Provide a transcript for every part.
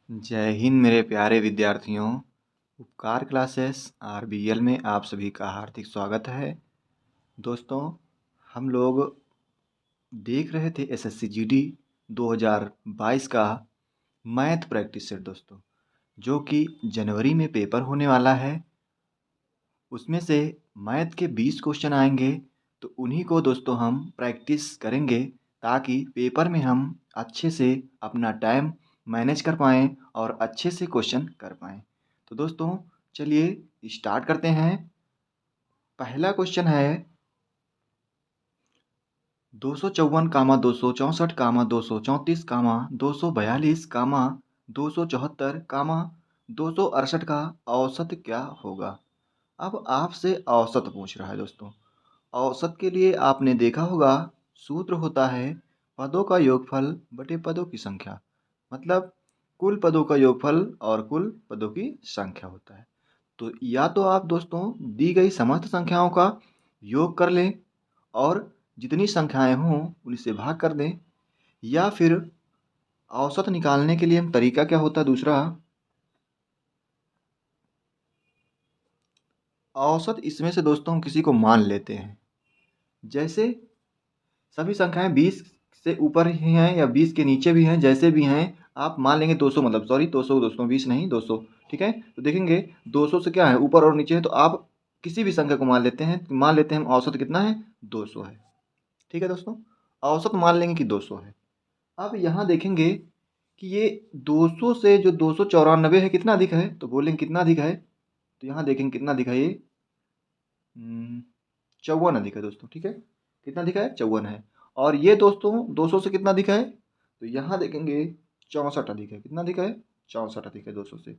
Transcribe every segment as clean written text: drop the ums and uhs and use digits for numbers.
जय हिंद मेरे प्यारे विद्यार्थियों। उपकार क्लासेस आरबीएल में आप सभी का हार्दिक स्वागत है। दोस्तों, हम लोग देख रहे थे एसएससी जीडी 2022 का मैथ प्रैक्टिस सेट दोस्तों, जो कि जनवरी में पेपर होने वाला है। उसमें से मैथ के 20 क्वेश्चन आएंगे, तो उन्हीं को दोस्तों हम प्रैक्टिस करेंगे ताकि पेपर में हम अच्छे से अपना टाइम मैनेज कर पाएँ और अच्छे से क्वेश्चन कर पाएँ। तो दोस्तों, चलिए स्टार्ट करते हैं। पहला क्वेश्चन है 254 कामा 264 कामा 234 कामा 242 कामा 274 कामा 268 का औसत क्या होगा। अब आपसे औसत पूछ रहा है दोस्तों। औसत के लिए आपने देखा होगा, सूत्र होता है पदों का योगफल बटे पदों की संख्या, मतलब कुल पदों का योगफल और कुल पदों की संख्या होता है। तो या तो आप दोस्तों दी गई समस्त संख्याओं का योग कर लें और जितनी संख्याएं हों उनसे भाग कर दें, या फिर औसत निकालने के लिए हम तरीका क्या होता है दूसरा, औसत इसमें से दोस्तों हम किसी को मान लेते हैं। जैसे सभी संख्याएं 20 से ऊपर ही हैं या 20 के नीचे भी हैं, जैसे भी हैं आप मान लेंगे 200, मतलब सॉरी 200 दोस्तों, 20 नहीं 200, ठीक है। तो देखेंगे 200 से क्या है, ऊपर और नीचे है, तो आप किसी भी संख्या को मान लेते हैं। मान लेते हैं हम औसत कितना है, 200 है, ठीक है दोस्तों। औसत मान लेंगे कि 200 है। अब यहाँ देखेंगे कि ये 200 से जो 294 है कितना अधिक है, तो बोलेंगे कितना अधिक है, तो यहाँ देखेंगे कितना अधिक है, ये 54 अधिक है दोस्तों, ठीक है। कितना अधिक है, 54 है। और ये दोस्तों 200 से कितना अधिक है, तो यहाँ देखेंगे 64 अधिक है। कितना अधिक है, 64 अधिक है 200 से।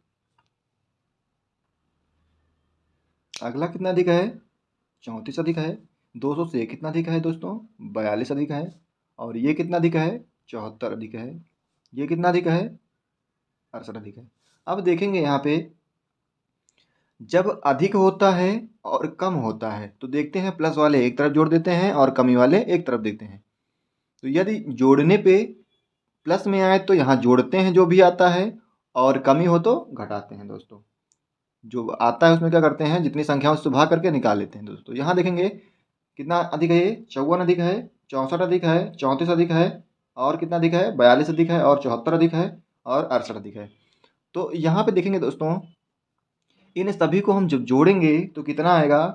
अगला कितना अधिक है, 34 अधिक है। 200 से कितना अधिक है दोस्तों, 42 अधिक है। और ये कितना अधिक है, 74 अधिक है। ये कितना अधिक है, 68 अधिक है। अब देखेंगे यहाँ पे जब अधिक होता है और कम होता है तो देखते हैं प्लस वाले एक तरफ जोड़ देते हैं और कमी वाले एक तरफ देते हैं। तो यदि जोड़ने पे प्लस में आए तो यहाँ जोड़ते हैं जो भी आता है, और कमी हो तो घटाते हैं दोस्तों। जो आता है उसमें क्या करते हैं, जितनी संख्या उससे भाग करके निकाल लेते हैं दोस्तों। यहाँ देखेंगे कितना अधिक है, ये 54 अधिक है, 64 अधिक है, 34 अधिक है, और कितना अधिक है, 42 अधिक है, और 74 अधिक है, और 68 अधिक है। तो यहाँ पे देखेंगे दोस्तों, इन सभी को हम जब जोड़ेंगे तो कितना आएगा,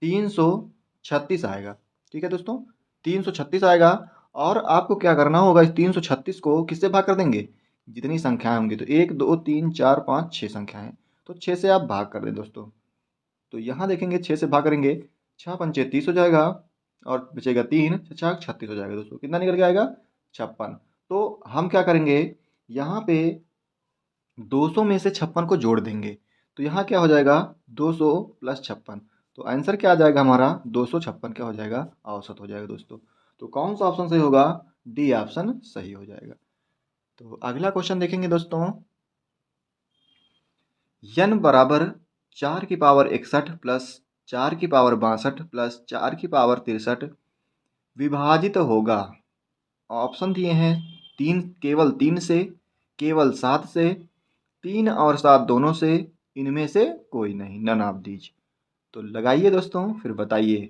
336 आएगा, ठीक है दोस्तों। 336 आएगा। और आपको क्या करना होगा, इस 336 को किससे भाग कर देंगे, जितनी संख्याएं होंगी, तो 1 2 3 4 5 6 संख्याएं, तो 6 से आप भाग कर दें दोस्तों। तो यहाँ देखेंगे 6 से भाग करेंगे, 6 पंचे 30 हो जाएगा, और बचेगा 3, 6 36 हो जाएगा दोस्तों। कितना निकल के आएगा, 56। तो हम क्या करेंगे, यहाँ पे 200 में से 56 को जोड़ देंगे, तो यहाँ क्या हो जाएगा, 200 प्लस 56। तो आंसर क्या आ जाएगा हमारा, 256 क्या हो जाएगा, औसत हो जाएगा दोस्तों। तो कौन सा ऑप्शन सही होगा, डी ऑप्शन सही हो जाएगा। तो अगला क्वेश्चन देखेंगे दोस्तों, n बराबर 4 की पावर 61 प्लस 4 की पावर 62 प्लस 4 की पावर 63 विभाजित होगा। ऑप्शन दिए हैं तीन, केवल 3 से, केवल 7 से, 3 और 7 दोनों से, इनमें से कोई नहीं, नन ऑफ दीज। तो लगाइए दोस्तों, फिर बताइए।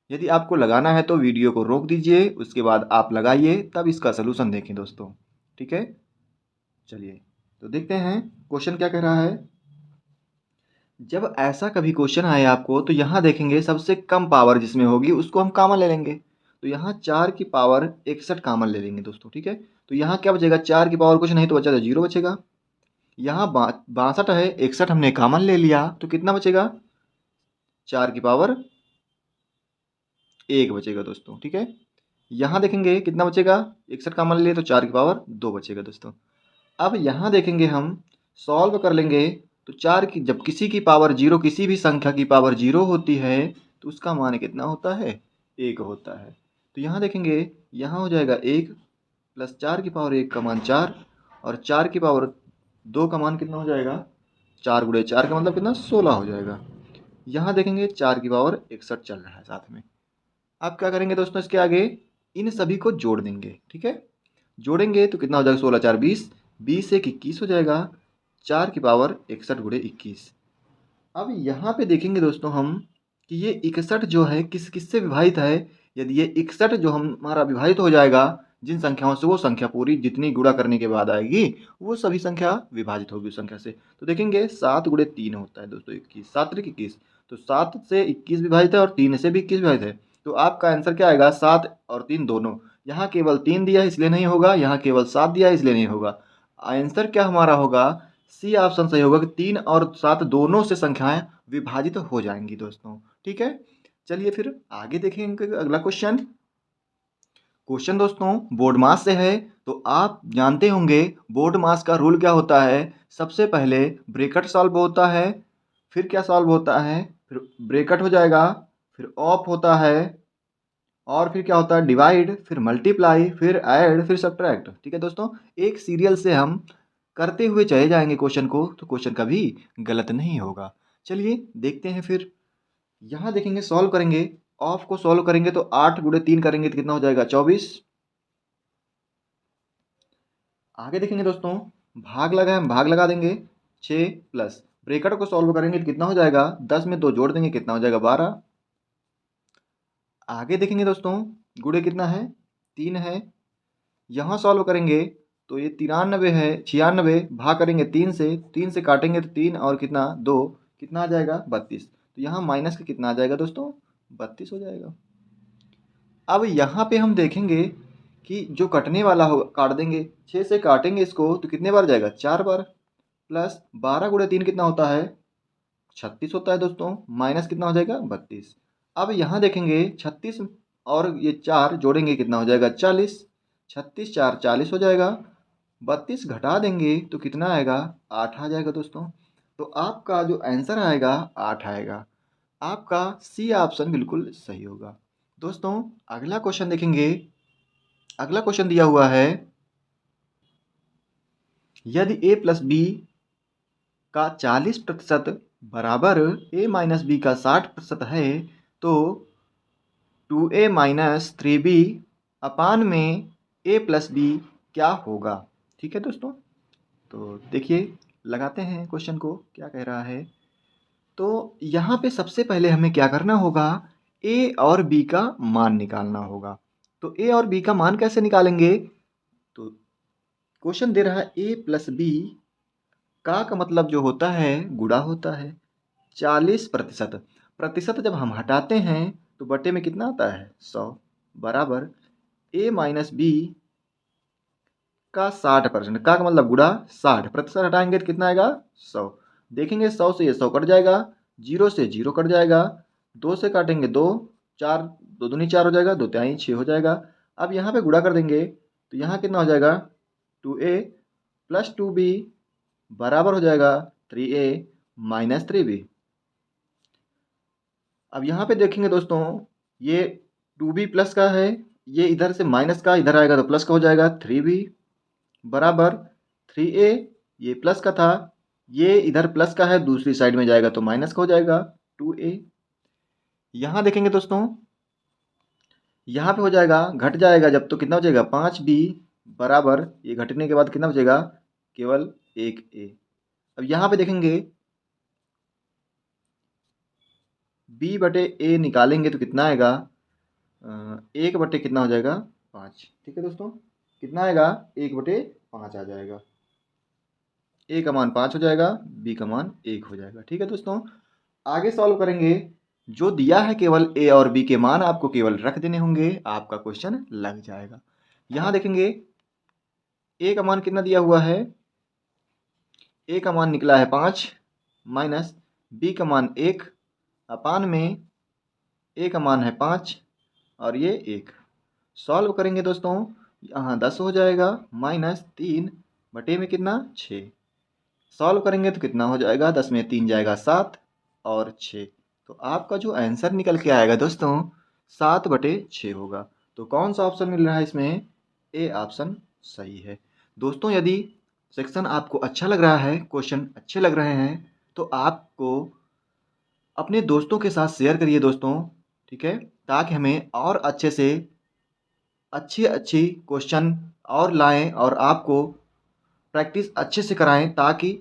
यदि आपको लगाना है तो वीडियो को रोक दीजिए, उसके बाद आप लगाइए, तब इसका सलूशन देखें दोस्तों, ठीक है। चलिए तो देखते हैं क्वेश्चन क्या कह रहा है। जब ऐसा कभी क्वेश्चन आए आपको, तो यहाँ देखेंगे सबसे कम पावर जिसमें होगी उसको हम कॉमन ले लेंगे। तो यहाँ 4 की पावर 61 कॉमन ले लेंगे दोस्तों, ठीक है। तो यहाँ क्या बचेगा, 4 की पावर कुछ नहीं तो बचा, तो 0 बचेगा। यहाँ 62 है, 61 हमने कॉमन ले लिया, तो कितना बचेगा, 4 की पावर 1 बचेगा दोस्तों, ठीक है। यहाँ देखेंगे कितना बचेगा, 61 कॉमन ले लिए तो 4 की पावर 2 बचेगा दोस्तों। अब यहाँ देखेंगे हम सॉल्व कर लेंगे, तो 4 की जब किसी की पावर 0, किसी भी संख्या की पावर 0 होती है तो उसका मान कितना होता है, 1 होता है। तो यहाँ देखेंगे, यहाँ हो जाएगा 1 प्लस 4 की पावर 1 का मान 4, और 4 की पावर 2 का मान कितना हो जाएगा, 4 गुणे 4 का मतलब कितना, 16 हो जाएगा। यहाँ देखेंगे 4 की पावर 61 चल रहा है साथ में। अब क्या करेंगे दोस्तों, इसके आगे इन सभी को जोड़ देंगे, ठीक है। जोड़ेंगे तो कितना हो जाएगा, 16 4 20, 20 से 21 हो जाएगा, 4 की पावर 61 गुणे 21। अब यहाँ पे देखेंगे दोस्तों हम कि ये 61 जो है किस किस से विभाजित है। यदि ये 61 जो हमारा विभाजित हो जाएगा जिन संख्याओं से, वो संख्या पूरी जितनी गुणा करने के बाद आएगी वो सभी संख्या विभाजित होगी उस संख्या से। तो देखेंगे 7 गुणे 3 होता है दोस्तों 21, 7 त्रिक 21। तो 7 से 21 विभाजित है और 3 से भी 21 विभाजित है। तो आपका आंसर क्या आएगा? 7 और 3 दोनों। यहाँ केवल 3 दिया है इसलिए नहीं होगा, यहाँ केवल 7 दिया है इसलिए नहीं होगा। आंसर क्या हमारा होगा? सी ऑप्शन सही होगा कि 3 और 7 दोनों से संख्याएं विभाजित हो जाएंगी दोस्तों। ठीक है, चलिए फिर आगे देखेंगे अगला क्वेश्चन। क्वेश्चन दोस्तों बोर्ड मास से है। तो आप जानते होंगे बोर्ड मास का रूल क्या होता है। सबसे पहले ब्रैकेट सॉल्व होता है, फिर क्या सॉल्व होता है, फिर ब्रैकेट हो जाएगा, फिर ऑफ होता है, और फिर क्या होता है डिवाइड, फिर मल्टीप्लाई, फिर ऐड, फिर सब्ट्रैक्ट। ठीक है दोस्तों, एक सीरियल से हम करते हुए चले जाएंगे क्वेश्चन को, तो क्वेश्चन कभी गलत नहीं होगा। चलिए देखते हैं फिर। यहाँ देखेंगे सॉल्व करेंगे, ऑफ को सॉल्व करेंगे तो 8 गुणे 3 करेंगे तो कितना हो जाएगा? 24। आगे देखेंगे दोस्तों, भाग लगा है, हम भाग लगा देंगे 6 प्लस ब्रैकेट को सॉल्व करेंगे तो कितना हो जाएगा? 10 में 2 जोड़ देंगे कितना हो जाएगा? 12। आगे देखेंगे दोस्तों, गुणे कितना है? 3 है। यहाँ सॉल्व करेंगे तो ये 93 है, 96 भाग करेंगे 3 से काटेंगे तो 3 और कितना 2, कितना आ जाएगा? 32। तो यहाँ माइनस का कितना आ जाएगा दोस्तों? 32 हो जाएगा। अब यहाँ पे हम देखेंगे कि जो कटने वाला हो काट देंगे, 6 से काटेंगे इसको तो कितने बार जाएगा? 4 बार। प्लस 12 गुणे 3 कितना होता है? 36 होता है दोस्तों। माइनस कितना हो जाएगा? 32। अब यहाँ देखेंगे 36 और ये 4 जोड़ेंगे कितना हो जाएगा? 40। 36 4 40 हो जाएगा। 32 घटा देंगे तो कितना आएगा? 8 आ जाएगा दोस्तों। तो आपका जो आंसर आएगा 8 आएगा। आपका सी ऑप्शन बिल्कुल सही होगा। दोस्तों अगला क्वेश्चन देखेंगे। अगला क्वेश्चन दिया हुआ है, यदि a प्लस बी का 40% बराबर a माइनस बी का 60% है तो 2a माइनस 3b अपान में a प्लस बी क्या होगा। ठीक है दोस्तों, तो देखिए लगाते हैं क्वेश्चन को क्या कह रहा है। तो यहाँ पे सबसे पहले हमें क्या करना होगा? a और b का मान निकालना होगा। तो a और b का मान कैसे निकालेंगे? तो क्वेश्चन दे रहा है a प्लस बी का मतलब जो होता है गुणा होता है। 40% प्रतिशत जब हम हटाते हैं तो बटे में कितना आता है? 100 बराबर a माइनस बी का 60%। का मतलब गुणा 60, प्रतिशत हटाएंगे तो कितना आएगा? 100। देखेंगे 100 से ये 100 कट जाएगा, 0 से 0 कट जाएगा, 2 से काटेंगे 2, 4 2 दूनी 4 हो जाएगा, 2 तिहाई 6 हो जाएगा। अब यहाँ पे गुणा कर देंगे तो यहाँ कितना हो जाएगा? 2a प्लस 2b बराबर हो जाएगा 3a माइनस 3b। अब यहाँ पे देखेंगे दोस्तों, ये 2b प्लस का है, ये इधर से माइनस का इधर आएगा तो प्लस का हो जाएगा 3b बराबर 3a। ये प्लस का था, ये इधर प्लस का है, दूसरी साइड में जाएगा तो माइनस का हो जाएगा 2a। यहाँ देखेंगे दोस्तों, यहाँ पे हो जाएगा घट जाएगा जब तो कितना हो जाएगा? 5b बराबर ये घटने के बाद कितना बचेगा? केवल 1a। अब यहाँ पे देखेंगे b बटे a निकालेंगे तो कितना आएगा? 1 बटे कितना हो जाएगा? 5। ठीक है दोस्तों, कितना आएगा? 1/5 आ जाएगा। a का मान 5 हो जाएगा, b का मान 1 हो जाएगा। ठीक है दोस्तों, आगे सॉल्व करेंगे। जो दिया है केवल a और b के मान आपको केवल रख देने होंगे, आपका क्वेश्चन लग जाएगा। यहाँ देखेंगे a का मान कितना दिया हुआ है? a का मान निकला है 5 माइनस b का मान 1 अपान में a का मान है 5 और ये 1। सॉल्व करेंगे दोस्तों, यहाँ 10 हो जाएगा माइनस 3 बटे में कितना? 6। सॉल्व करेंगे तो कितना हो जाएगा? 10 में 3 जाएगा 7 और 6। तो आपका जो आंसर निकल के आएगा दोस्तों 7/6 होगा। तो कौन सा ऑप्शन मिल रहा है इसमें? ए ऑप्शन सही है। दोस्तों यदि सेक्शन आपको अच्छा लग रहा है, क्वेश्चन अच्छे लग रहे हैं तो आपको अपने दोस्तों के साथ शेयर करिए दोस्तों। ठीक है, ताकि हमें और अच्छे से अच्छी क्वेश्चन और लाएं और आपको प्रैक्टिस अच्छे से कराएं ताकि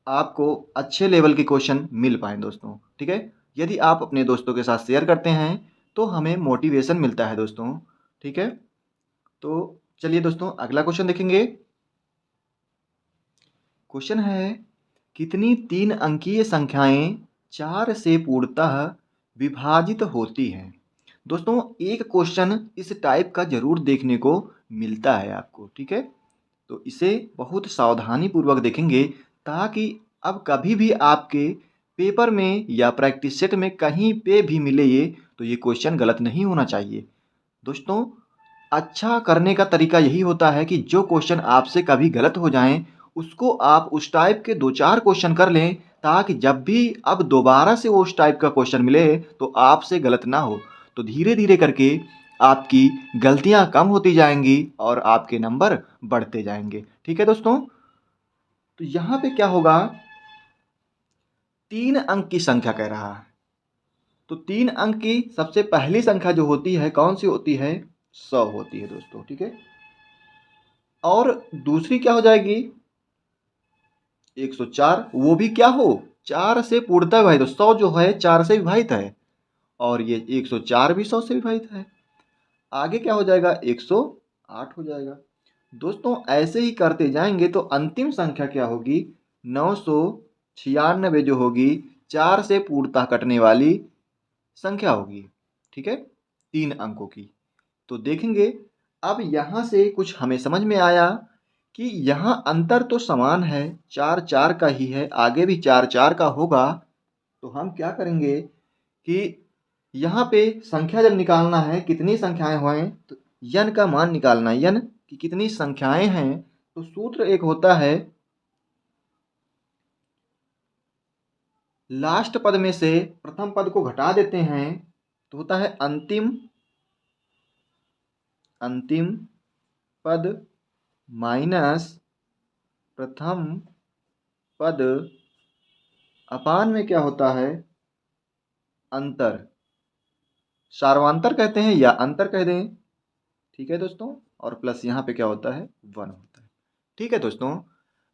आपको अच्छे लेवल के क्वेश्चन मिल पाएँ दोस्तों, ठीक है। यदि आप अपने दोस्तों के साथ शेयर करते हैं तो हमें मोटिवेशन मिलता है दोस्तों, ठीक है। तो चलिए दोस्तों अगला क्वेश्चन देखेंगे। क्वेश्चन है, कितनी 3 अंकीय संख्याएं 4 से पूर्णतः विभाजित होती हैं? दोस्तों एक क्वेश्चन इस टाइप का जरूर देखने को मिलता है आपको, ठीक है। तो इसे बहुत सावधानी पूर्वक देखेंगे ताकि अब कभी भी आपके पेपर में या प्रैक्टिस सेट में कहीं पे भी मिले ये, तो ये क्वेश्चन गलत नहीं होना चाहिए दोस्तों। अच्छा करने का तरीका यही होता है कि जो क्वेश्चन आपसे कभी गलत हो जाएं उसको आप उस टाइप के 2-4 क्वेश्चन कर लें ताकि जब भी अब दोबारा से वो उस टाइप का क्वेश्चन मिले तो आपसे गलत ना हो। तो धीरे धीरे करके आपकी गलतियां कम होती जाएंगी और आपके नंबर बढ़ते जाएंगे, ठीक है दोस्तों। तो यहाँ पे क्या होगा, 3 अंक की संख्या कह रहा है, तो 3 अंक की सबसे पहली संख्या जो होती है कौन सी होती है? 100 होती है दोस्तों, ठीक है। और दूसरी क्या हो जाएगी? 104, वो भी क्या हो, 4 से पूर्णतः विभाजित। तो 100 जो है 4 से विभाजित है और ये 104 भी 100 से विभाजित है। आगे क्या हो जाएगा? 108 हो जाएगा। दोस्तों ऐसे ही करते जाएंगे तो अंतिम संख्या क्या होगी? 996 जो होगी 4 से पूर्णतः कटने वाली संख्या होगी, ठीक है, 3 अंकों की। तो देखेंगे अब यहाँ से कुछ हमें समझ में आया कि यहाँ अंतर तो समान है, 4 4 का ही है, आगे भी 4 4 का होगा। तो हम क्या करेंगे कि यहाँ पे संख्या जब निकालना है कितनी संख्याएं हुए तो यन का मान निकालना है, यन की कितनी संख्याएं हैं। तो सूत्र एक होता है, लास्ट पद में से प्रथम पद को घटा देते हैं तो होता है अंतिम पद माइनस प्रथम पद अपान में क्या होता है? अंतर। सार्वांतर कहते हैं या अंतर कह दें, ठीक है दोस्तों। और प्लस यहाँ पे क्या होता है? 1 होता है, ठीक है दोस्तों।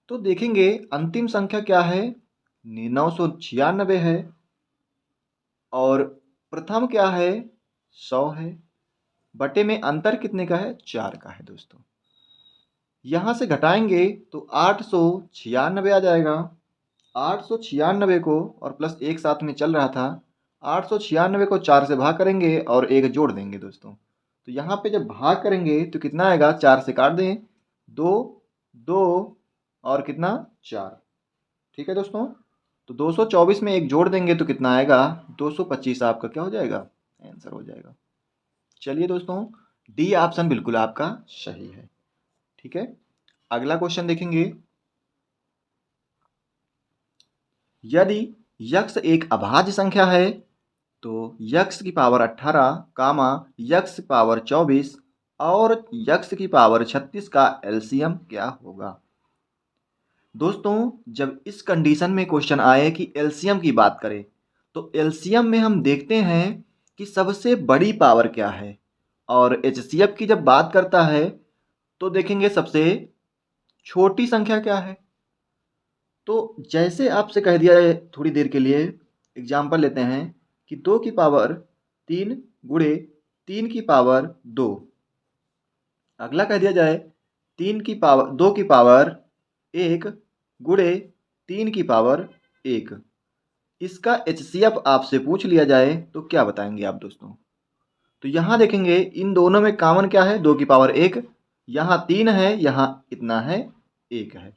तो देखेंगे अंतिम संख्या क्या है? 996 है और प्रथम क्या है? 100 है। बटे में अंतर कितने का है? 4 का है दोस्तों। यहाँ से घटाएंगे तो 896 आ जाएगा। 896 को और प्लस एक साथ में चल रहा था, 896 को 4 से भाग करेंगे और एक जोड़ देंगे दोस्तों। तो यहाँ पे जब भाग करेंगे तो कितना आएगा? 4 से काट दें, 2 2 और कितना? 4, ठीक है दोस्तों। तो 224 में एक जोड़ देंगे तो कितना आएगा? 225 आपका क्या हो जाएगा? आंसर हो जाएगा। चलिए दोस्तों डी ऑप्शन बिल्कुल आपका सही है, ठीक है। अगला क्वेश्चन देखेंगे, यदि यक्स एक अभाज्य संख्या है तो यक्स की पावर 18 कामा यक्स की पावर 24 और यक्स की पावर 36 का एलसीएम क्या होगा? दोस्तों जब इस कंडीशन में क्वेश्चन आए कि एलसीएम की बात करें तो एलसीएम में हम देखते हैं कि सबसे बड़ी पावर क्या है, और एचसीएफ की जब बात करता है तो देखेंगे सबसे छोटी संख्या क्या है। तो जैसे आपसे कह दिया है थोड़ी देर के लिए, एग्जाम्पल लेते हैं कि 2 की पावर 3 गुणे 3 की पावर 2। अगला कह दिया जाए 3 की पावर 2 की पावर 1 गुणे 3 की पावर 1। इसका एचसीएफ आपसे पूछ लिया जाए तो क्या बताएंगे आप दोस्तों? तो यहाँ देखेंगे इन दोनों में कॉमन क्या है? 2 की पावर 1, यहाँ 3 है, यहाँ इतना है 1 है।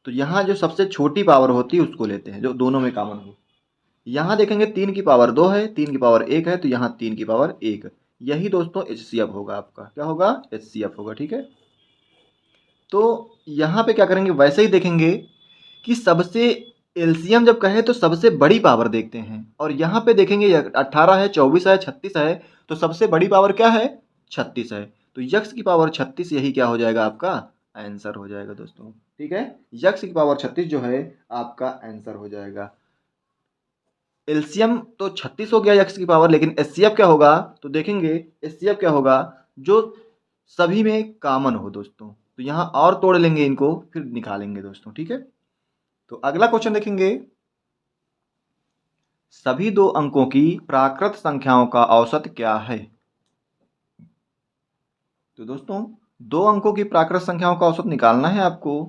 तो यहाँ जो सबसे छोटी पावर होती है उसको लेते हैं जो दोनों में कॉमन हो। यहाँ देखेंगे 3 की पावर 2 है, 3 की पावर 1 है, तो यहाँ 3 की पावर 1। यही दोस्तों एचसीएफ होगा आपका, क्या होगा? एचसीएफ होगा, ठीक है। तो यहाँ पे क्या करेंगे? वैसे ही देखेंगे कि सबसे एलसीएम जब कहे तो सबसे बड़ी पावर देखते हैं, और यहाँ पे देखेंगे 18 है, 24 है, 36 है, तो सबसे बड़ी पावर क्या है? 36 है। तो यक्स की पावर 36 यही क्या हो जाएगा? आपका आंसर हो जाएगा दोस्तों, ठीक है। यक्स की पावर 36 जो है आपका आंसर हो जाएगा। एलसीएम तो 36 हो गया यक्स की पावर, लेकिन एचसीएफ क्या होगा? तो देखेंगे एचसीएफ क्या होगा? जो सभी में कॉमन हो दोस्तों, तो यहाँ और तोड़ लेंगे इनको, फिर निकालेंगे दोस्तों, ठीक है। तो अगला क्वेश्चन देखेंगे, सभी 2 अंकों की प्राकृत संख्याओं का औसत क्या है। तो दोस्तों 2 अंकों की प्राकृत संख्याओं का औसत निकालना है आपको।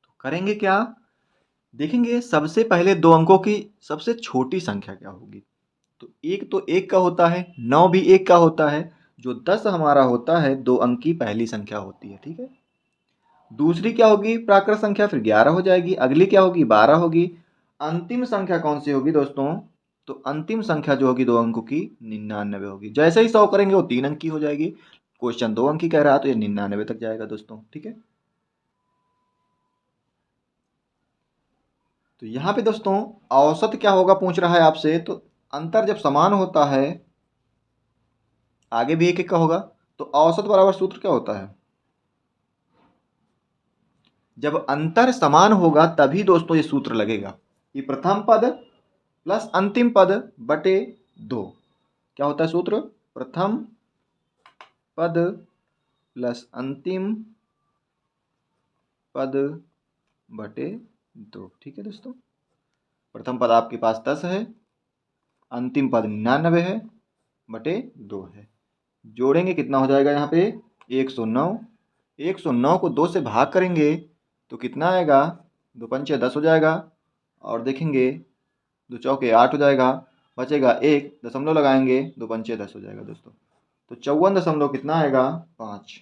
तो करेंगे क्या, देखेंगे सबसे पहले 2 अंकों की सबसे छोटी संख्या क्या होगी। तो 1 का होता है, 9 भी 1 का होता है, जो 10 हमारा होता है 2 अंक की पहली संख्या होती है, ठीक है। दूसरी क्या होगी प्राकृत संख्या, फिर 11 हो जाएगी। अगली क्या होगी, 12 होगी। अंतिम संख्या कौन सी होगी दोस्तों, तो अंतिम संख्या जो होगी 2 अंकों की 99 होगी। जैसे ही 100 करेंगे वो 3 अंक की हो जाएगी। क्वेश्चन 2 अंक की कह रहा है तो ये 99 तक जाएगा दोस्तों, ठीक है। तो यहाँ पे दोस्तों औसत क्या होगा पूछ रहा है आपसे, तो अंतर जब समान होता है, आगे भी 1 1 का होगा, तो औसत बराबर सूत्र क्या होता है, जब अंतर समान होगा तभी दोस्तों ये सूत्र लगेगा कि प्रथम पद प्लस अंतिम पद बटे 2। क्या होता है सूत्र, प्रथम पद प्लस अंतिम पद बटे 2, ठीक है दोस्तों। प्रथम पद आपके पास 10 है, अंतिम पद 99 है, बटे 2 है। जोड़ेंगे कितना हो जाएगा यहाँ पे 109। 109 को 2 से भाग करेंगे तो कितना आएगा, 2 पंचे 10 हो जाएगा। और देखेंगे 2 चौके 8 हो जाएगा, बचेगा 1, दशमलव लगाएंगे 2 पंचे 10 हो जाएगा दोस्तों। तो 54 दशमलव कितना आएगा 5,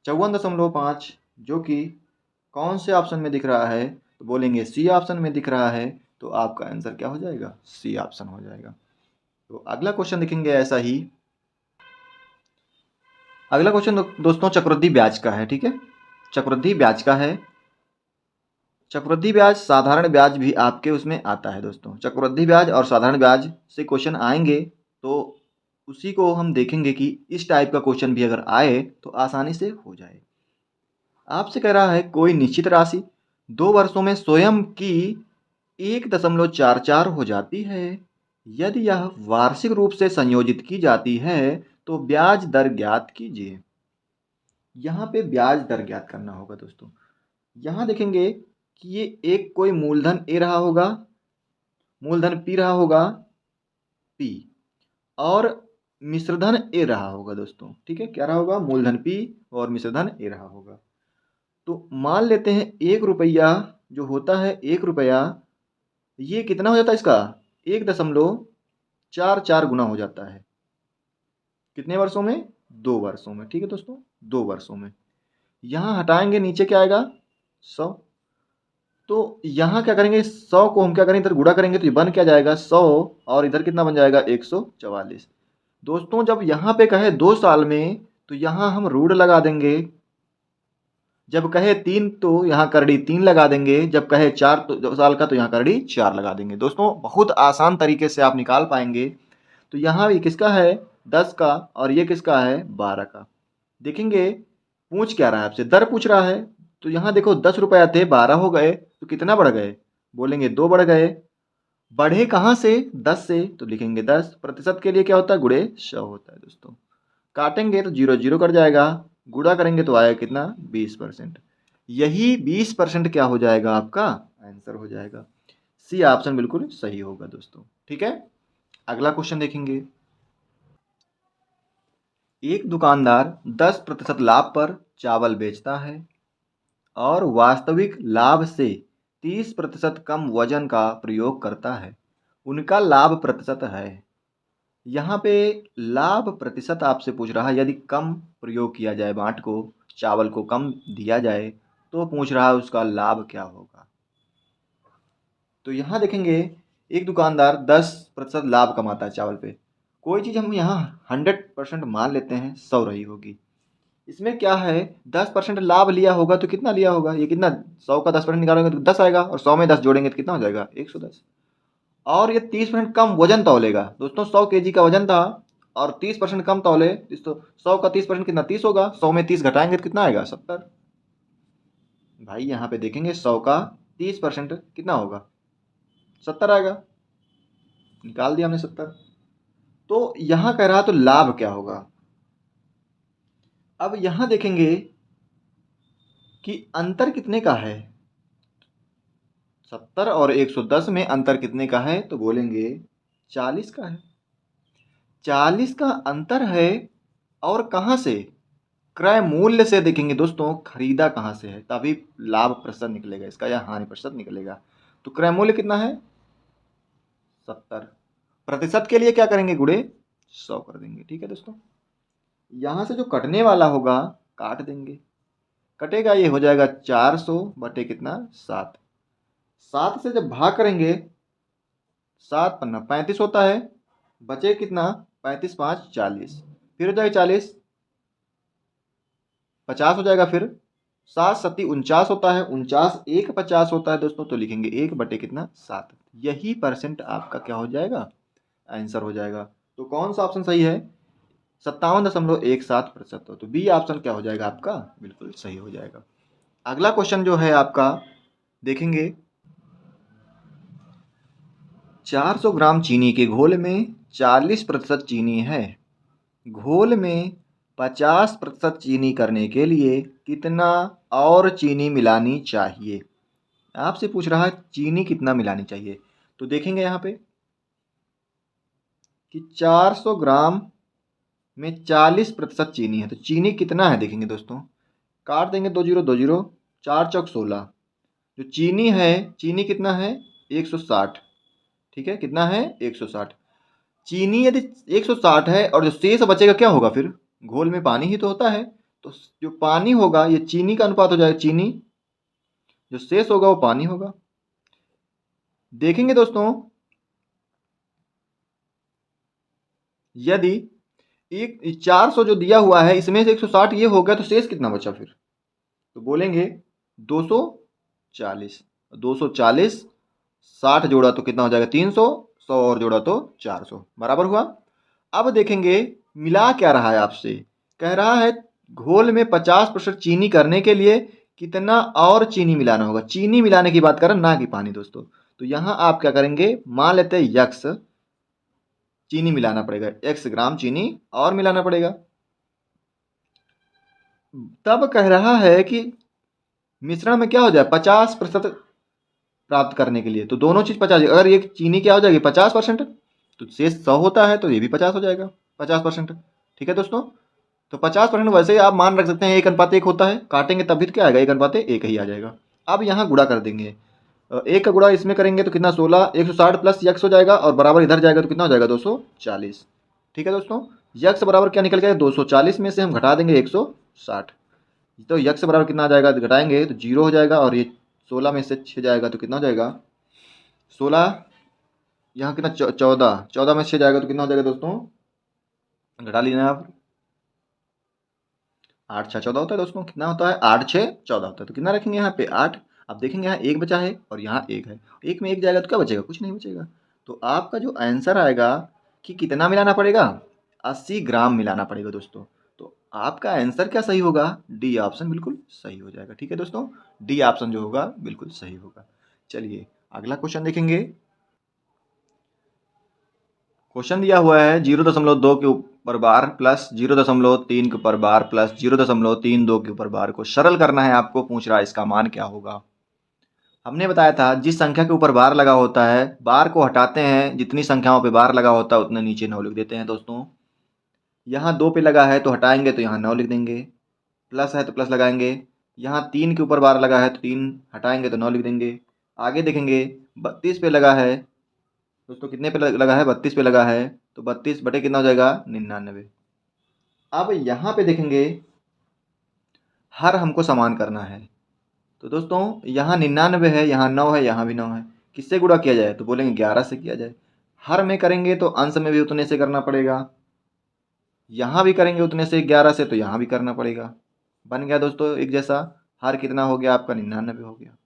54.5, जो कि कौन से ऑप्शन में दिख रहा है, तो बोलेंगे सी ऑप्शन में दिख रहा है। तो आपका आंसर क्या हो जाएगा, सी ऑप्शन हो जाएगा। तो अगला क्वेश्चन देखेंगे ऐसा ही। अगला क्वेश्चन दोस्तों चक्रवृद्धि ब्याज का है, ठीक है। चक्रवृद्धि ब्याज का है। चक्रवृद्धि ब्याज साधारण ब्याज भी आपके उसमें आता है दोस्तों। चक्रवृद्धि ब्याज और साधारण ब्याज से क्वेश्चन आएंगे तो उसी को हम देखेंगे कि इस टाइप का क्वेश्चन भी अगर आए तो आसानी से हो जाए। आपसे कह रहा है कोई निश्चित राशि 2 वर्षों में स्वयं की 1.44 हो जाती है। यदि यह वार्षिक रूप से संयोजित की जाती है तो ब्याज दर ज्ञात कीजिए। यहाँ पे ब्याज दर ज्ञात करना होगा दोस्तों। यहाँ देखेंगे कि ये एक कोई मूलधन ए रहा होगा, मूलधन पी रहा होगा, पी, और मिश्रधन ए रहा होगा दोस्तों, ठीक है। क्या रहा होगा, मूलधन पी और मिश्रधन ए रहा होगा। तो मान लेते हैं 1 रुपया जो होता है, 1 रुपया ये कितना हो जाता है इसका 1.44 गुना हो जाता है। कितने वर्षों में, 2 वर्षों में, ठीक है दोस्तों, 2 वर्षों में। यहाँ हटाएंगे नीचे क्या आएगा 100। तो यहाँ क्या करेंगे 100 को हम क्या करेंगे इधर गुणा करेंगे तो ये बन क्या जाएगा 100, और इधर कितना बन जाएगा 144। दोस्तों जब यहाँ पे कहे 2 साल में तो यहाँ हम रूढ़ लगा देंगे, जब कहे 3 तो यहाँ करड़ी 3 लगा देंगे, जब कहे 4 तो साल का तो यहाँ करड़ी 4 लगा देंगे। दोस्तों बहुत आसान तरीके से आप निकाल पाएंगे। तो यहाँ ये किसका है 10 का और ये किसका है 12 का। देखेंगे पूछ क्या रहा है आपसे, दर पूछ रहा है। तो यहाँ देखो 10 रुपया थे 12 हो गए तो कितना बढ़ गए, बोलेंगे 2 बढ़ गए। बढ़े कहाँ से 10 से, तो लिखेंगे 10। प्रतिशत के लिए क्या होता है गुणे 100 होता है दोस्तों। काटेंगे तो 0 0 कट जाएगा, गुणा करेंगे तो आएगा कितना 20%। यही 20% क्या हो जाएगा आपका आंसर हो जाएगा। सी ऑप्शन बिल्कुल सही होगा दोस्तों, ठीक है। अगला क्वेश्चन देखेंगे। एक दुकानदार 10% लाभ पर चावल बेचता है और वास्तविक लाभ से 30% कम वजन का प्रयोग करता है। उनका लाभ प्रतिशत है। यहाँ पे लाभ प्रतिशत आपसे पूछ रहा है, यदि कम प्रयोग किया जाए बाट को, चावल को कम दिया जाए तो पूछ रहा है उसका लाभ क्या होगा। तो यहाँ देखेंगे एक दुकानदार 10% लाभ कमाता है चावल पे। कोई चीज़ हम यहाँ 100% मान लेते हैं 100 रही होगी। इसमें क्या है 10% लाभ लिया होगा तो कितना लिया होगा, ये कितना 100 का 10% निकालेंगे तो 10 आएगा, और 100 में 10 जोड़ेंगे तो कितना हो जाएगा 110। और ये 30% कम वजन तौलेगा दोस्तों। 100 kg का वजन था और 30% कम तौले, तो 100 का 30% कितना 30 होगा, 100 में 30 घटाएंगे तो कितना आएगा 70। भाई यहाँ पे देखेंगे 100 का 30% कितना होगा 70 आएगा, निकाल दिया हमने 70। तो यहाँ कह रहा तो लाभ क्या होगा। अब यहाँ देखेंगे कि अंतर कितने का है। 70 और 110 में अंतर कितने का है, तो बोलेंगे 40 का है। 40 का अंतर है, और कहाँ से, क्रय मूल्य से देखेंगे दोस्तों, खरीदा कहाँ से है, तभी लाभ प्रतिशत निकलेगा इसका या हानि प्रतिशत निकलेगा। तो क्रय मूल्य कितना है 70, प्रतिशत के लिए क्या करेंगे, गुणे 100 कर देंगे। ठीक है दोस्तों, यहाँ से जो कटने वाला होगा काट देंगे, कटेगा, ये हो जाएगा 400 बटे कितना 7। 7 से जब भाग करेंगे, 7 पन्ना 35 होता है, बचे कितना 35 5 40, फिर हो जाएगा 40, 50 हो जाएगा, फिर 7 सत्ती 49 होता है, 49 1 50 होता है दोस्तों, तो लिखेंगे 1 बटे कितना 7। यही परसेंट आपका क्या हो जाएगा, आंसर हो जाएगा। तो कौन सा ऑप्शन सही है, 57.17%। तो बी ऑप्शन क्या हो जाएगा आपका, बिल्कुल सही हो जाएगा। अगला क्वेश्चन जो है आपका देखेंगे, 400 ग्राम चीनी के घोल में 40% चीनी है, घोल में 50% चीनी करने के लिए कितना और चीनी मिलानी चाहिए। आपसे पूछ रहा है चीनी कितना मिलानी चाहिए। तो देखेंगे यहाँ पे कि 400 ग्राम में 40% चीनी है, तो चीनी कितना है देखेंगे दोस्तों, काट देंगे 2 जीरो 2 जीरो, 4 चौक 16। जो चीनी है, चीनी कितना है 160। ठीक है, कितना है 160। चीनी यदि 160 है और जो शेष बचेगा क्या होगा, फिर घोल में पानी ही तो होता है, तो जो पानी होगा ये चीनी का अनुपात हो जाएगा, चीनी जो शेष होगा वो पानी होगा। देखेंगे दोस्तों, यदि एक 400 जो दिया हुआ है इसमें से 160 ये हो गया, तो शेष कितना बचा फिर, तो बोलेंगे 240। 240, 60 जोड़ा तो कितना हो जाएगा 300, 100 और जोड़ा तो 400, बराबर हुआ। अब देखेंगे मिला क्या रहा है आपसे, कह रहा है घोल में 50% चीनी करने के लिए कितना और चीनी मिलाना होगा। चीनी मिलाने की बात करें, ना कि पानी दोस्तों। तो यहाँ आप क्या करेंगे, मान लेते हैं यक्स चीनी मिलाना पड़ेगा, x ग्राम चीनी और मिलाना पड़ेगा। तब कह रहा है कि मिश्रण में क्या हो जाए 50% प्राप्त करने के लिए, तो दोनों चीज 50, अगर ये चीनी क्या हो जाएगी 50%, तो शेष 100 होता है, तो ये भी 50 हो जाएगा 50%। ठीक है दोस्तों, तो 50% वैसे ही आप मान रख सकते हैं 1:1 होता है, काटेंगे तब भी तो क्या आएगा 1:1 ही आ जाएगा। अब यहाँ गुणा कर देंगे, एक का गुणा इसमें करेंगे तो कितना 16, 160 प्लस यक्स हो जाएगा, और बराबर इधर जाएगा तो कितना हो जाएगा 240। ठीक है दोस्तों, यक्स बराबर क्या निकल गया 240 में से हम घटा देंगे 160, तो यक्स बराबर कितना आ जाएगा, घटाएंगे तो 0 हो जाएगा, और ये 16 में से 6 जाएगा तो कितना हो जाएगा 16, यहाँ कितना 14, 14 में 6 जाएगा तो कितना हो जाएगा दोस्तों, घटा लीजिए आप, 8 6 14 होता है दोस्तों, कितना होता है 8 6 14 होता है, तो कितना रखेंगे यहाँ पे 8। अब देखेंगे यहाँ एक बचा है और यहाँ एक है, एक में एक जाएगा तो क्या बचेगा, कुछ नहीं बचेगा। तो आपका जो आंसर आएगा कि कितना मिलाना पड़ेगा, 80 ग्राम मिलाना पड़ेगा दोस्तों। तो आपका आंसर क्या सही होगा, डी ऑप्शन बिल्कुल सही हो जाएगा। ठीक है दोस्तों, डी ऑप्शन जो होगा बिल्कुल सही होगा। चलिए अगला क्वेश्चन देखेंगे। क्वेश्चन दिया हुआ है 0.2 के ऊपर बार प्लस 0.3 के ऊपर बार प्लस 0.32 के ऊपर बार को सरल करना है आपको, पूछ रहा है इसका मान क्या होगा। हमने बताया था जिस संख्या के ऊपर बार लगा होता है बार को हटाते हैं, जितनी संख्याओं पे बार लगा होता है उतने नीचे 9 लिख देते हैं दोस्तों। यहाँ 2 पे लगा है तो हटाएंगे तो यहाँ 9 लिख देंगे, प्लस है तो प्लस लगाएंगे, यहाँ 3 के ऊपर बार लगा है तो 3 हटाएंगे तो 9 लिख देंगे। आगे देखेंगे 32 पे लगा है दोस्तों, कितने पे लगा है 32 पे लगा है, तो 32 बटे कितना हो जाएगा 99। अब यहाँ पे देखेंगे हर हमको समान करना है, तो दोस्तों यहाँ 99 है, यहाँ 9 है, यहाँ भी 9 है, किससे गुणा किया जाए, तो बोलेंगे 11 से किया जाए। हर में करेंगे तो अंश में भी उतने से करना पड़ेगा, यहाँ भी करेंगे उतने से 11 से, तो यहाँ भी करना पड़ेगा। बन गया दोस्तों एक जैसा, हर कितना हो गया आपका 99 हो गया।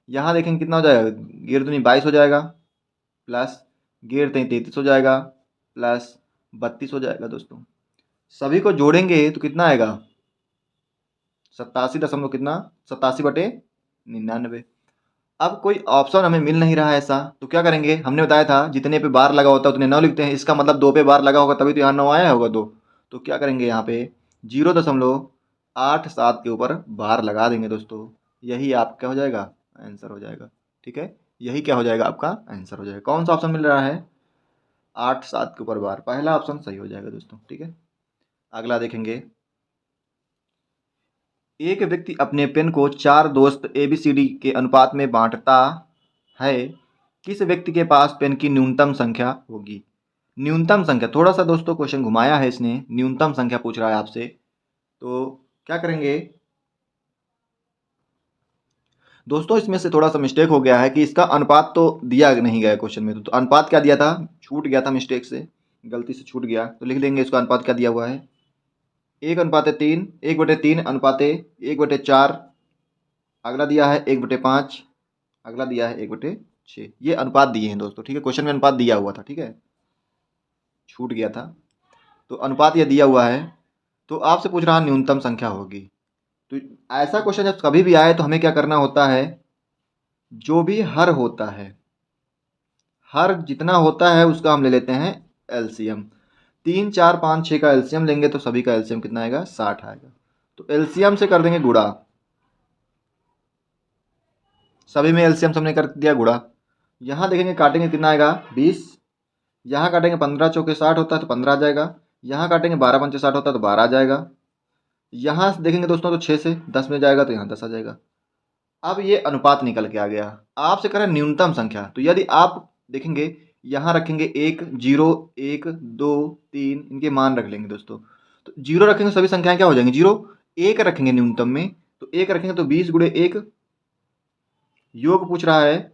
यहाँ देखेंगे कितना हो जाएगा, गिर दूनी 22 हो जाएगा, प्लस गिर 33 हो जाएगा, प्लस 32 हो जाएगा दोस्तों। सभी को जोड़ेंगे तो कितना आएगा 87 दशमलव कितना 87 बटे 99। अब कोई ऑप्शन हमें मिल नहीं रहा है ऐसा, तो क्या करेंगे, हमने बताया था जितने पे बार लगा होता है उतने 9 लिखते हैं, इसका मतलब 2 पे बार लगा होगा तभी तो यहाँ 9 आया होगा 2। तो क्या करेंगे यहाँ पे 8 7 के ऊपर बार लगा देंगे दोस्तों, यही आपका हो जाएगा आंसर हो जाएगा। ठीक है, यही क्या हो जाएगा आपका आंसर हो जाएगा। कौन सा ऑप्शन मिल रहा है? 8 7 के ऊपर बार, पहला ऑप्शन सही हो जाएगा दोस्तों। ठीक है, अगला देखेंगे। एक व्यक्ति अपने पेन को 4 दोस्त ABCD के अनुपात में बांटता है, किस व्यक्ति के पास पेन की न्यूनतम संख्या होगी? न्यूनतम संख्या, थोड़ा सा दोस्तों क्वेश्चन घुमाया है इसने, न्यूनतम संख्या पूछ रहा है आपसे। तो क्या करेंगे दोस्तों, इसमें से थोड़ा सा मिस्टेक हो गया है कि इसका अनुपात तो दिया नहीं गया क्वेश्चन में। तो अनुपात क्या दिया था, छूट गया था, मिस्टेक से गलती से छूट गया। तो लिख देंगे इसका अनुपात क्या दिया हुआ है, 1/3, 1/3 अनुपात 1/4, अगला दिया है 1/5, अगला दिया है 1/6। ये अनुपात दिए हैं दोस्तों। ठीक है, क्वेश्चन में अनुपात दिया हुआ था। ठीक है, छूट गया था, तो अनुपात ये दिया हुआ है। तो आपसे पूछ रहा न्यूनतम संख्या होगी। तो ऐसा क्वेश्चन जब कभी भी आए तो हमें क्या करना होता है, जो भी हर होता है, हर जितना होता है उसका हम ले लेते हैं एलसीएम। 3 4 5 6 का एलसीएम लेंगे तो सभी का एलसीएम कितना आएगा, 60 आएगा। तो एलसीएम से कर देंगे गुणा, सभी में एलसीएम हमने कर दिया गुणा। यहाँ देखेंगे काटेंगे कितना आएगा, 20। यहाँ काटेंगे 15 चौके 60 होता है तो 15 आ जाएगा। यहाँ काटेंगे 12 पंचे 60 होता है तो 12 आ जाएगा। यहाँ देखेंगे दोस्तों तो 6 से 10 में जाएगा तो यहाँ 10 आ जाएगा। अब ये अनुपात निकल के आ गया। आपसे करें न्यूनतम संख्या, तो यदि आप देखेंगे यहाँ रखेंगे 1 0 1 2 3, इनके मान रख लेंगे दोस्तों। तो 0 रखेंगे सभी संख्याएं क्या हो जाएंगी 0। 1 रखेंगे न्यूनतम में, तो 1 रखेंगे तो 20 × 1, योग पूछ रहा है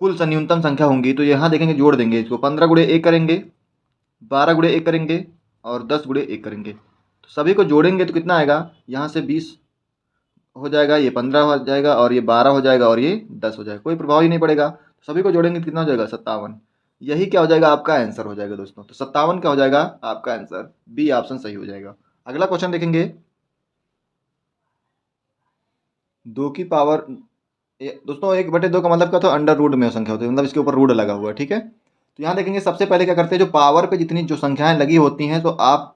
कुल न्यूनतम संख्या होंगी। तो यहाँ देखेंगे जोड़ देंगे इसको, 15 × 1 करेंगे, 12 × 1 करेंगे और 10 × 1 करेंगे। तो सभी को जोड़ेंगे तो कितना आएगा, यहाँ से 20 हो जाएगा, ये 15 हो जाएगा और ये 12 हो जाएगा और ये 10 हो जाएगा, कोई प्रभाव ही नहीं पड़ेगा। सभी को जोड़ेंगे तो कितना हो जाएगा 57। यही क्या हो जाएगा आपका आंसर हो जाएगा दोस्तों। तो 57 क्या हो जाएगा आपका आंसर, बी ऑप्शन सही हो जाएगा। अगला क्वेश्चन देखेंगे। 2 की पावर दोस्तों 1/2 का मतलब क्या था, अंडर रूट में संख्या होती है, मतलब इसके ऊपर रूट लगा हुआ है। ठीक है, तो यहाँ देखेंगे सबसे पहले क्या करते हैं, जो पावर पे जितनी जो संख्याएं लगी होती हैं, तो आप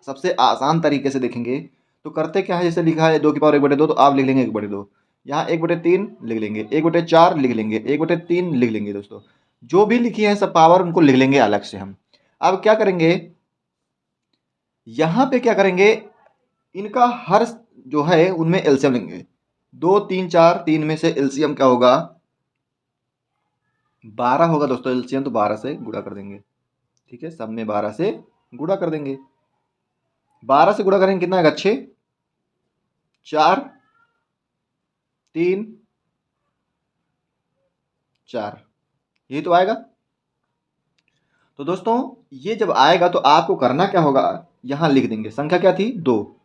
सबसे आसान तरीके से देखेंगे तो करते क्या है, जैसे लिखा है 2 की पावर 1/2, तो आप लिख लेंगे 1/2। यहाँ 1/3 लिख लेंगे, 1/4 लिख लेंगे, 1/3 लिख लेंगे दोस्तों। जो भी लिखी है सब पावर उनको लिख लेंगे अलग से हम। अब क्या करेंगे, यहाँ पे क्या करेंगे, इनका हर जो है उनमें एलसीएम लेंगे। 2 3 4, 3 में से एलसीएम क्या होगा, 12 होगा दोस्तों एलसीएम, तो 12 से गुणा कर देंगे। ठीक है, सब में 12 से गुणा कर देंगे। 12 से गुणा करेंगे कितना आएगा, 6 4 3 4, यही तो आएगा। तो दोस्तों ये जब आएगा तो आपको करना क्या होगा, यहाँ लिख देंगे संख्या क्या थी 2,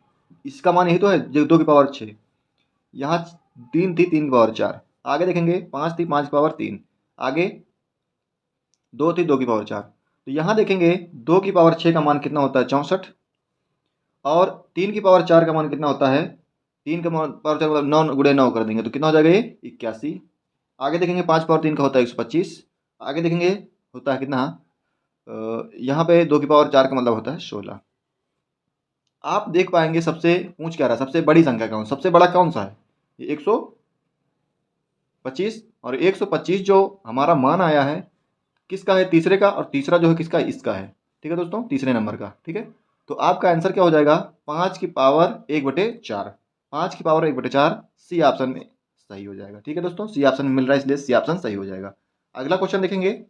इसका मान यही तो है जो 2 की पावर 6, यहाँ 3 थी 3 की पावर 4, आगे देखेंगे 5 थी 5 की पावर 3, आगे 2 थी 2 की पावर 4। तो यहाँ देखेंगे 2 की पावर 6 का मान कितना होता है 64, और 3 की पावर 4 का मान कितना होता है, 3 का पावर 4 मतलब 9 × 9 कर देंगे तो कितना हो जाएगा ये 81। आगे देखेंगे 5 पावर 3 का होता है 125, आगे देखेंगे होता है कितना, यहाँ पे 2 की पावर 4 का मतलब होता है 16। आप देख पाएंगे सबसे पूछ क्या रहा है, सबसे बड़ी संख्या कौन, सबसे बड़ा कौन सा है, ये 125, और 125 जो हमारा मान आया है किसका है, तीसरे का, और तीसरा जो है किसका, इसका है। ठीक है दोस्तों, तीसरे नंबर का। ठीक है, तो आपका आंसर क्या हो जाएगा, 5 की पावर 1/4, 5 की पावर 1/4, सी ऑप्शन में सही हो जाएगा। ठीक है दोस्तों, सी ऑप्शन मिल रहा है इसलिए सी ऑप्शन सही हो जाएगा। अगला क्वेश्चन देखेंगे।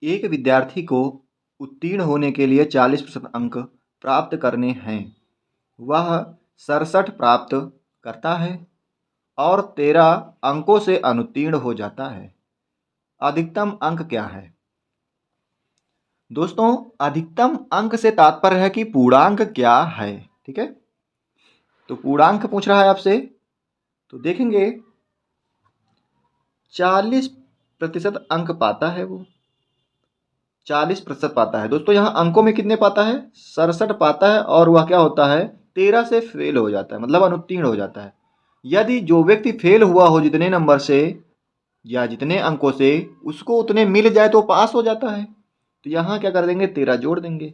एक विद्यार्थी को उत्तीर्ण होने के लिए 40% अंक प्राप्त करने हैं, वह 67 प्राप्त करता है और 13 अंकों से अनुत्तीर्ण हो जाता है। अधिकतम अंक क्या है। दोस्तों अधिकतम अंक से तात्पर्य है कि पूर्णांक क्या है। ठीक है, तो पूर्णांक पूछ रहा है आपसे, तो देखेंगे 40% अंक पाता है, वो 40% पाता है दोस्तों। यहाँ अंकों में कितने पाता है, 67 पाता है, और वह क्या होता है 13 से फेल हो जाता है, मतलब अनुत्तीर्ण हो जाता है। यदि जो व्यक्ति फेल हुआ हो जितने नंबर से या जितने अंकों से, उसको उतने मिल जाए तो पास हो जाता है। तो यहाँ क्या कर देंगे 13 जोड़ देंगे,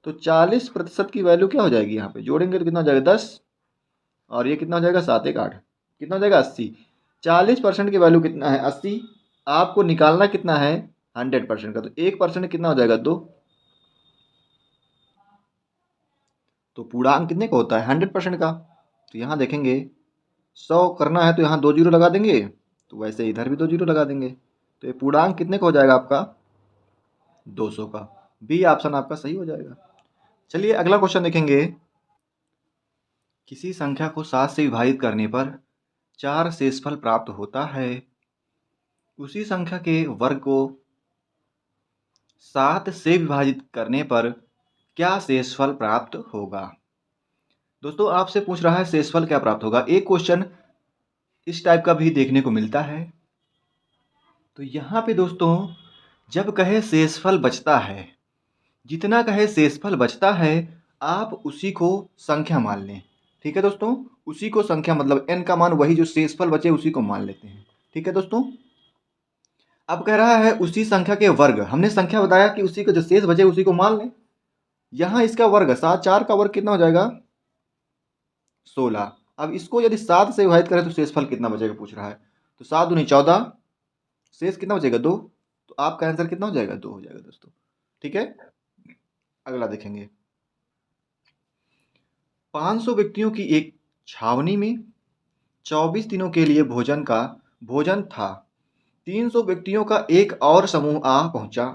तो 40% की वैल्यू क्या हो जाएगी, यहाँ पे जोड़ेंगे तो कितना हो जाएगा 10, और ये कितना हो जाएगा 7 एक 8, कितना हो जाएगा 80। 40% की वैल्यू कितना है 80, आपको निकालना कितना है 100% का, तो 1% कितना हो जाएगा 2। तो पूर्णांक कितने का होता है 100% का। तो यहाँ देखेंगे 100 करना है तो यहाँ 2 जीरो लगा देंगे, तो वैसे इधर भी 2 जीरो लगा देंगे, तो ये पूर्णांक कितने का हो जाएगा आपका 200 का। बी ऑप्शन आपका सही हो जाएगा। चलिए अगला क्वेश्चन देखेंगे। किसी संख्या को 7 से विभाजित करने पर 4 शेषफल प्राप्त होता है, उसी संख्या के वर्ग को 7 से विभाजित करने पर क्या शेषफल प्राप्त होगा। दोस्तों आपसे पूछ रहा है शेषफल क्या प्राप्त होगा। एक क्वेश्चन इस टाइप का भी देखने को मिलता है। तो यहाँ पे दोस्तों जब कहे शेषफल बचता है, जितना कहे शेषफल बचता है, आप उसी को संख्या मान लें। ठीक है दोस्तों, उसी को संख्या मतलब n का मान वही जो शेषफल बचे उसी को मान लेते हैं। ठीक है दोस्तों, अब कह रहा है उसी संख्या के वर्ग, हमने संख्या बताया कि उसी को जो शेष बचे उसी को मान लें। यहाँ इसका वर्ग 7, 4 का वर्ग कितना हो जाएगा 16। अब इसको यदि 7 से विभाजित करें तो शेषफल कितना बचेगा पूछ रहा है। तो 7 दूनी 14, शेष कितना बचेगा 2, तो आपका आंसर कितना हो जाएगा 2 हो जाएगा दोस्तों। ठीक है, अगला देखेंगे। 500 व्यक्तियों की एक छावनी में 24 दिनों के लिए भोजन था। 300 व्यक्तियों का एक और समूह आ पहुंचा।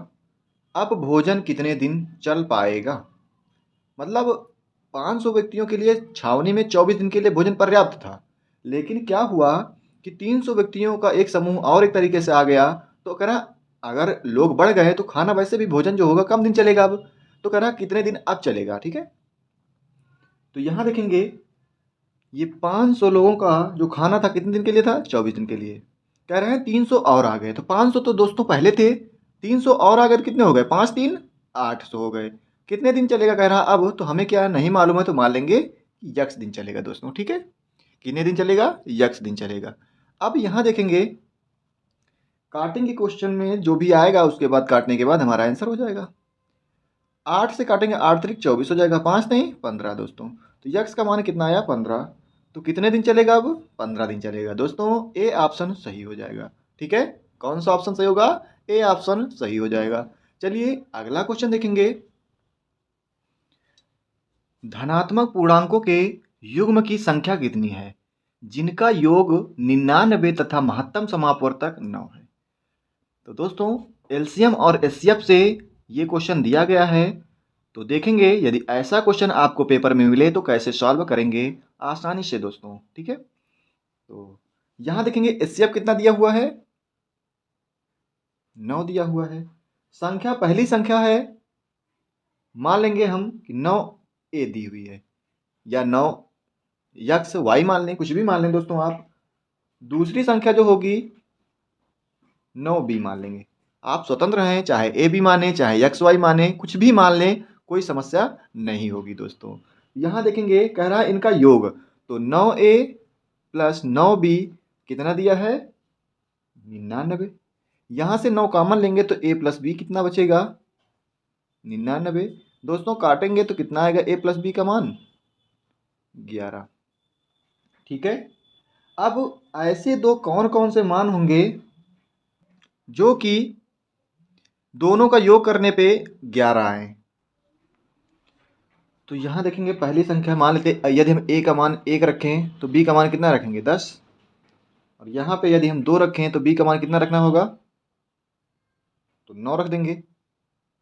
अब भोजन कितने दिन चल पाएगा। मतलब 500 व्यक्तियों के लिए छावनी में 24 दिन के लिए भोजन पर्याप्त था, लेकिन क्या हुआ कि 300 व्यक्तियों का एक समूह और एक तरीके से आ गया। तो कह रहा अगर लोग बढ़ गए तो खाना वैसे भी भोजन जो होगा कम दिन चलेगा। अब तो कह रहा कितने दिन अब चलेगा। ठीक है, तो यहां देखेंगे ये 500 लोगों का जो खाना था कितने दिन के लिए था 24 दिन के लिए। कह रहे हैं 300 और आ गए, तो 500 तो दोस्तों पहले थे, 300 और आ गए तो कितने हो गए 5 3 800 हो गए। कितने दिन चलेगा कह रहा अब, तो हमें क्या नहीं मालूम है, तो मान लेंगे यक्स दिन चलेगा दोस्तों। ठीक है, कितने दिन चलेगा यक्स दिन चलेगा। अब यहाँ देखेंगे काटेंगे क्वेश्चन में जो भी आएगा उसके बाद काटने के बाद हमारा आंसर हो जाएगा। 8 से काटेंगे 8 त्रिक 24 हो जाएगा, 5 नहीं 15 दोस्तों। तो यक्स का मान कितना आया 15। तो कितने दिन चलेगा अब 15 दिन चलेगा दोस्तों। ए ऑप्शन सही हो जाएगा। ठीक है, कौन सा ऑप्शन सही होगा, ए ऑप्शन सही हो जाएगा। चलिए अगला क्वेश्चन देखेंगे। धनात्मक पूर्णांकों के युग्म की संख्या कितनी है जिनका योग 99 तथा महत्तम समापवर्तक 9 है। तो दोस्तों एलसीएम और एचसीएफ से ये क्वेश्चन दिया गया है। तो देखेंगे यदि ऐसा क्वेश्चन आपको पेपर में मिले तो कैसे सॉल्व करेंगे आसानी से दोस्तों। ठीक है, तो यहां देखेंगे एचसीएफ कितना दिया हुआ है 9 दिया हुआ है। संख्या पहली संख्या है, मान लेंगे हम कि 9 ए दी हुई है, या 9 यक्स वाई मान लें, कुछ भी मान लें दोस्तों आप। दूसरी संख्या जो होगी 9 बी मान लेंगे। आप स्वतंत्र हैं, चाहे ए बी माने चाहे एक्स वाई माने, कुछ भी मान लें, कोई समस्या नहीं होगी दोस्तों। यहाँ देखेंगे कह रहा है इनका योग, तो 9a प्लस 9b कितना दिया है 99। यहाँ से 9 कॉमन लेंगे तो a प्लस बी कितना बचेगा 99। दोस्तों काटेंगे तो कितना आएगा a प्लस बी का मान 11। ठीक है, अब ऐसे दो कौन कौन से मान होंगे जो कि दोनों का योग करने पे 11 आए। तो यहाँ देखेंगे पहली संख्या मान लेते, यदि हम a का मान 1 रखें तो b का मान कितना रखेंगे 10, और यहाँ पे यदि हम 2 रखें तो b का मान कितना रखना होगा तो 9 रख देंगे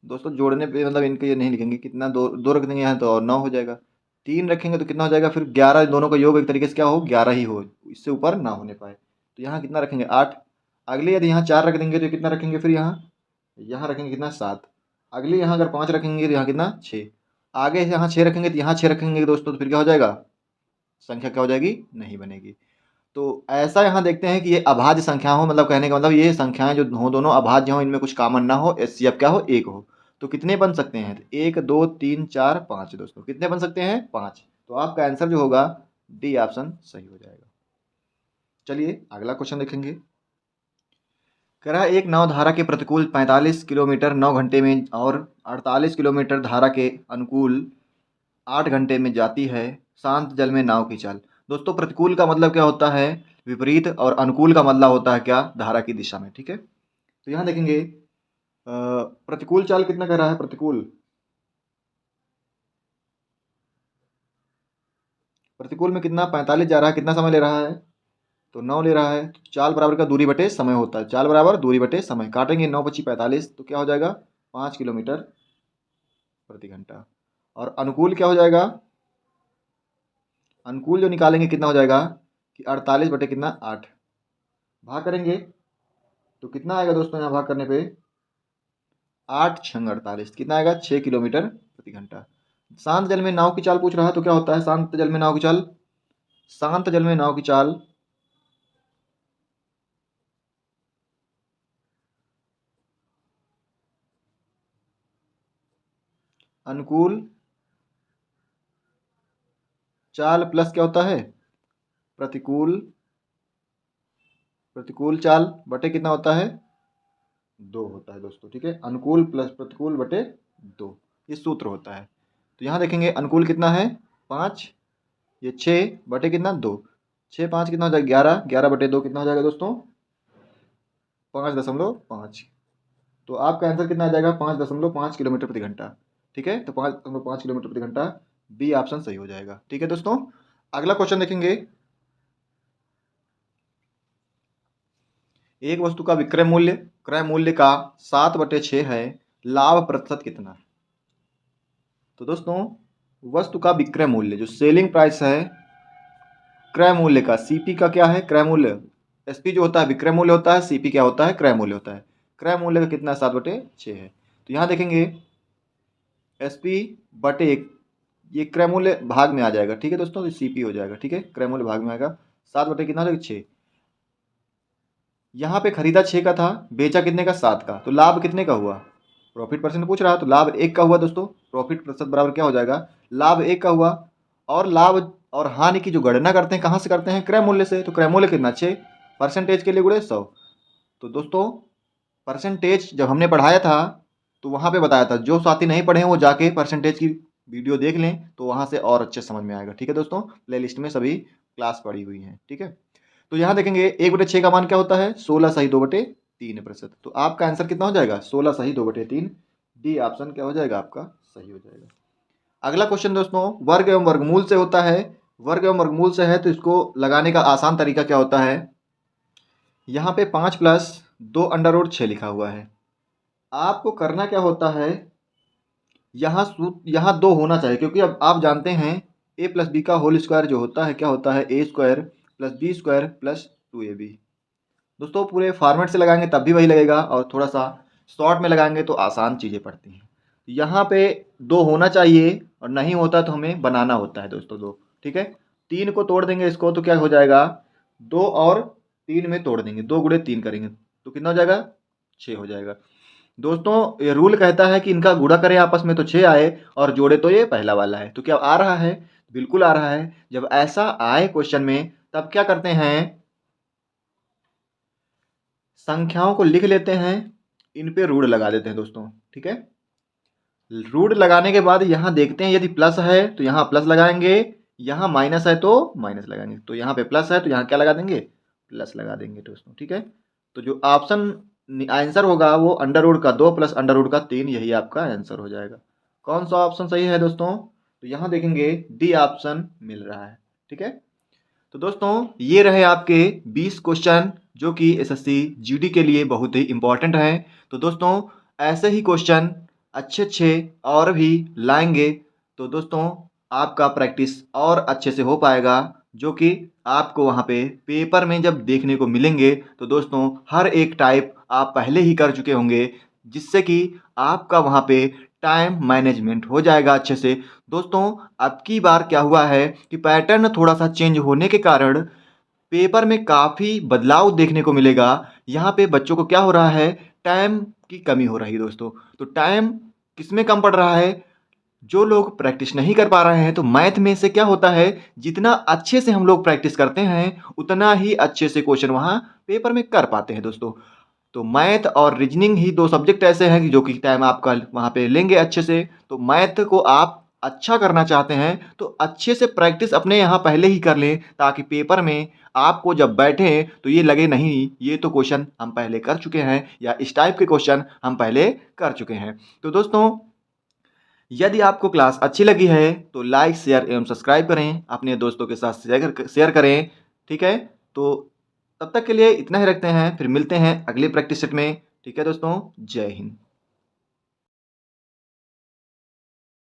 दोस्तों। जोड़ने पे मतलब इनके ये नहीं लिखेंगे कितना, 2 रख देंगे यहाँ तो और 9 हो जाएगा। 3 रखेंगे तो कितना हो जाएगा फिर 11, दोनों का योग एक तरीके से क्या हो 11 ही हो, इससे ऊपर ना होने पाए। तो यहाँ कितना रखेंगे 8। अगले यदि यहाँ 4 रख देंगे तो कितना रखेंगे फिर यहाँ रखेंगे कितना 7। अगले यहाँ अगर 5 रखेंगे तो यहाँ कितना 6। आगे यहाँ 6 रखेंगे तो यहाँ 6 रखेंगे दोस्तों, तो फिर क्या हो जाएगा संख्या क्या हो जाएगी नहीं बनेगी। तो ऐसा यहाँ देखते हैं कि ये अभाज्य संख्या हो, मतलब कहने का मतलब ये संख्याएं जो हो दोनों अभाज्य हो, इनमें कुछ कॉमन ना हो, एचसीएफ क्या हो 1 हो। तो कितने बन सकते हैं 1 2 3 4 5 दोस्तों, कितने बन सकते हैं 5। तो आपका आंसर जो होगा डी ऑप्शन सही हो जाएगा। चलिए अगला क्वेश्चन देखेंगे। कह रहा है एक नाव धारा के प्रतिकूल 45 किलोमीटर 9 घंटे में और 48 किलोमीटर धारा के अनुकूल 8 घंटे में जाती है। शांत जल में नाव की चाल। दोस्तों प्रतिकूल का मतलब क्या होता है? विपरीत, और अनुकूल का मतलब होता है क्या? धारा की दिशा में। ठीक है, तो यहाँ देखेंगे प्रतिकूल चाल कितना कह रहा है? प्रतिकूल में कितना? 45 जा रहा है। कितना समय ले रहा है? तो 9 ले रहा है। तो चाल बराबर का दूरी बटे समय होता है। चाल बराबर दूरी बटे समय, काटेंगे 9 पची 45, तो क्या हो जाएगा? 5 किलोमीटर प्रति घंटा। और अनुकूल क्या हो जाएगा? अनुकूल जो निकालेंगे कितना हो जाएगा कि 48 बटे कितना? 8। भाग करेंगे तो कितना आएगा दोस्तों? यहाँ भाग करने पे 8 छंग 48, कितना आएगा? 6 किलोमीटर प्रति घंटा। शांत जल में नाव की चाल पूछ रहा है, तो क्या होता है शांत जल में नाव की चाल? शांत जल में नाव की चाल अनुकूल चाल प्लस क्या होता है? प्रतिकूल प्रतिकूल चाल बटे कितना होता है? 2 होता है दोस्तों। ठीक है, अनुकूल प्लस प्रतिकूल बटे 2, ये सूत्र होता है। तो यहाँ देखेंगे अनुकूल कितना है? 5, ये 6 बटे कितना? 2। 6 5 कितना हो जाएगा? 11। 11 बटे 2 कितना हो जाएगा दोस्तों? 5.5। तो आपका आंसर कितना आ जाएगा? 5.5 किलोमीटर प्रति घंटा। ठीक है, तो 5.5 किलोमीटर प्रति घंटा, बी ऑप्शन सही हो जाएगा। ठीक है दोस्तों, अगला क्वेश्चन देखेंगे। एक वस्तु का विक्रय मूल्य क्रय मूल्य का 7/6 है, लाभ प्रतिशत कितना? तो दोस्तों वस्तु का विक्रय मूल्य जो सेलिंग प्राइस है, क्रय मूल्य का सीपी का क्या है? क्रय मूल्य। एसपी जो होता है विक्रय मूल्य होता है, सीपी क्या होता है? क्रय मूल्य होता है। क्रय मूल्य का कितना? 7/6 है। तो यहाँ देखेंगे एसपी बटे एक, ये क्रय मूल्य भाग में आ जाएगा। ठीक है दोस्तों, तो सीपी हो जाएगा। ठीक है, क्रय मूल्य भाग में आएगा। 7 बटे कितना हो जाएगा? 6। यहाँ पे खरीदा 6 का था, बेचा कितने का? 7 का। तो लाभ कितने का हुआ? प्रॉफिट परसेंट पूछ रहा है, तो लाभ 1 का हुआ दोस्तों। प्रॉफिट प्रतिशत बराबर क्या हो जाएगा? लाभ 1 का हुआ। और लाभ और हानि की जो गणना करते हैं कहाँ से करते हैं? क्रय मूल्य से। तो क्रय मूल्य कितना? 6, परसेंटेज के लिए गुणे 100। तो दोस्तों परसेंटेज जब हमने पढ़ाया था तो वहाँ पे बताया था, जो साथी नहीं पढ़े हैं वो जाके परसेंटेज की वीडियो देख लें, तो वहाँ से और अच्छे समझ में आएगा। ठीक है दोस्तों, प्ले लिस्ट में सभी क्लास पड़ी हुई हैं। ठीक है, तो यहाँ देखेंगे 1/6 का मान क्या होता है? 16 सही 2/3%। तो आपका आंसर कितना हो जाएगा? 16 सही 2/3। डी ऑप्शन क्या हो जाएगा आपका? सही हो जाएगा। अगला क्वेश्चन दोस्तों वर्ग एवं वर्गमूल से होता है। वर्ग एवं वर्गमूल से है तो इसको लगाने का आसान तरीका क्या होता है? यहाँ पे 5 प्लस 2√6 लिखा हुआ है। आपको करना क्या होता है? यहाँ 2 होना चाहिए, क्योंकि अब आप जानते हैं ए प्लस बी का होल स्क्वायर जो होता है क्या होता है? A square plus B square plus 2ab। दोस्तों पूरे फॉर्मेट से लगाएंगे तब भी वही लगेगा, और थोड़ा सा शॉर्ट में लगाएंगे तो आसान चीज़ें पड़ती हैं। यहाँ पे 2 होना चाहिए, और नहीं होता तो हमें बनाना होता है दोस्तों 2। ठीक है, 3 को तोड़ देंगे इसको तो क्या हो जाएगा? 2 और 3 में तोड़ देंगे, 2 गुणे 3 करेंगे तो कितना हो जाएगा? 6 हो जाएगा। दोस्तों ये रूल कहता है कि इनका गुणा करें आपस में तो 6 आए, और जोड़े तो ये पहला वाला है। तो क्या आ रहा है? बिल्कुल आ रहा है। जब ऐसा आए क्वेश्चन में तब क्या करते हैं? संख्याओं को लिख लेते हैं, इन पे रूढ़ लगा देते हैं दोस्तों। ठीक है, रूढ़ लगाने के बाद यहाँ देखते हैं, यदि प्लस है तो यहाँ प्लस लगाएंगे, यहाँ माइनस है तो माइनस लगाएंगे। तो यहाँ पे प्लस है तो यहाँ क्या लगा देंगे? प्लस लगा देंगे दोस्तों। ठीक है, तो जो ऑप्शन आंसर होगा वो अंडर रूट का 2 प्लस अंडर रूट का 3, यही आपका आंसर हो जाएगा। कौन सा ऑप्शन सही है दोस्तों? तो यहाँ देखेंगे डी ऑप्शन मिल रहा है। ठीक है, तो दोस्तों ये रहे आपके 20 क्वेश्चन जो कि एसएससी जीडी के लिए बहुत ही इंपॉर्टेंट हैं। तो दोस्तों ऐसे ही क्वेश्चन अच्छे अच्छे और भी लाएंगे, तो दोस्तों आपका प्रैक्टिस और अच्छे से हो पाएगा, जो कि आपको वहाँ पे पेपर में जब देखने को मिलेंगे तो दोस्तों हर एक टाइप आप पहले ही कर चुके होंगे, जिससे कि आपका वहाँ पे टाइम मैनेजमेंट हो जाएगा अच्छे से। दोस्तों अब की बार क्या हुआ है कि पैटर्न थोड़ा सा चेंज होने के कारण पेपर में काफ़ी बदलाव देखने को मिलेगा। यहाँ पे बच्चों को क्या हो रहा है? टाइम की कमी हो रही है दोस्तों। तो टाइम किस में कम पड़ रहा है? जो लोग प्रैक्टिस नहीं कर पा रहे हैं। तो मैथ में से क्या होता है, जितना अच्छे से हम लोग प्रैक्टिस करते हैं उतना ही अच्छे से क्वेश्चन वहाँ पेपर में कर पाते हैं दोस्तों। तो मैथ और रीजनिंग ही 2 सब्जेक्ट ऐसे हैं कि जो कि टाइम आपका वहाँ पे लेंगे अच्छे से। तो मैथ को आप अच्छा करना चाहते हैं तो अच्छे से प्रैक्टिस अपने यहाँ पहले ही कर लें, ताकि पेपर में आपको जब बैठें तो ये लगे नहीं ये तो क्वेश्चन हम पहले कर चुके हैं या इस टाइप के क्वेश्चन हम पहले कर चुके हैं। तो दोस्तों, यदि आपको क्लास अच्छी लगी है तो लाइक, शेयर एवं सब्सक्राइब करें, अपने दोस्तों के साथ शेयर करें। ठीक है? तो तब तक के लिए इतना ही रखते हैं, फिर मिलते हैं अगले प्रैक्टिस सेट में। ठीक है दोस्तों, जय हिंद।